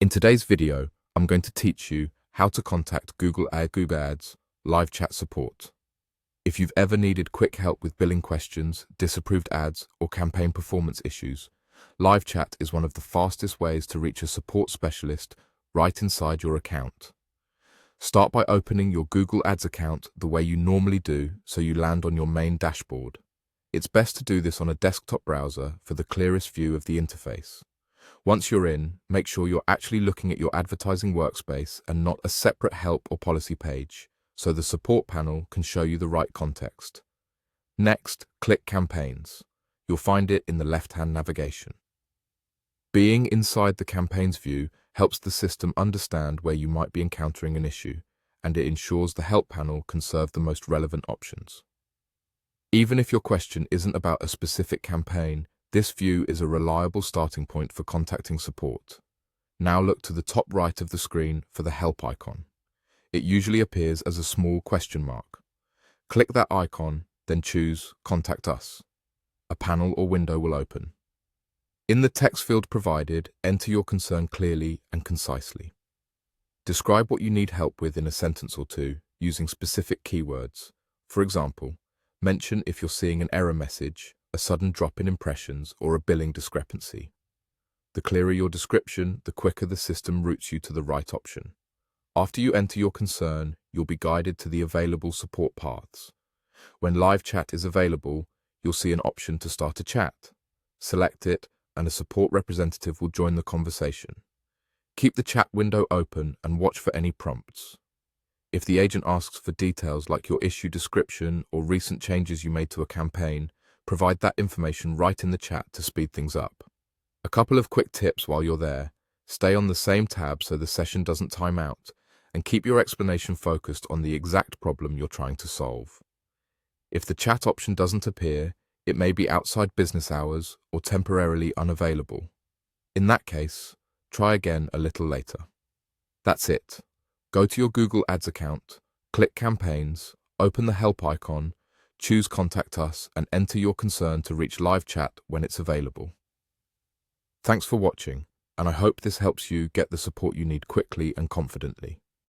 In today's video, I'm going to teach you how to contact Google Ads live chat support. If you've ever needed quick help with billing questions, disapproved ads, or campaign performance issues, live chat is one of the fastest ways to reach a support specialist right inside your account. Start by opening your Google Ads account the way you normally do so you land on your main dashboard. It's best to do this on a desktop browser for the clearest view of the interface. Once you're in, make sure you're actually looking at your advertising workspace and not a separate help or policy page, so the support panel can show you the right context. Next, click Campaigns. You'll find it in the left-hand navigation. Being inside the Campaigns view helps the system understand where you might be encountering an issue, and it ensures the help panel can serve the most relevant options. Even if your question isn't about a specific campaign, this view is a reliable starting point for contacting support. Now look to the top right of the screen for the help icon. It usually appears as a small question mark. Click that icon, then choose Contact Us. A panel or window will open. In the text field provided, enter your concern clearly and concisely. Describe what you need help with in a sentence or two using specific keywords. For example, mention if you're seeing an error message, a sudden drop in impressions, or a billing discrepancy. The clearer your description, the quicker the system routes you to the right option. After you enter your concern, you'll be guided to the available support paths. When live chat is available, you'll see an option to start a chat. Select it, and a support representative will join the conversation. Keep the chat window open and watch for any prompts. If the agent asks for details like your issue description or recent changes you made to a campaign, provide that information right in the chat to speed things up. A couple of quick tips while you're there. Stay on the same tab so the session doesn't time out, and keep your explanation focused on the exact problem you're trying to solve. If the chat option doesn't appear, it may be outside business hours or temporarily unavailable. In that case, try again a little later. That's it. Go to your Google Ads account, click Campaigns, open the help icon, choose Contact Us, and enter your concern to reach live chat when it's available. Thanks for watching, and I hope this helps you get the support you need quickly and confidently.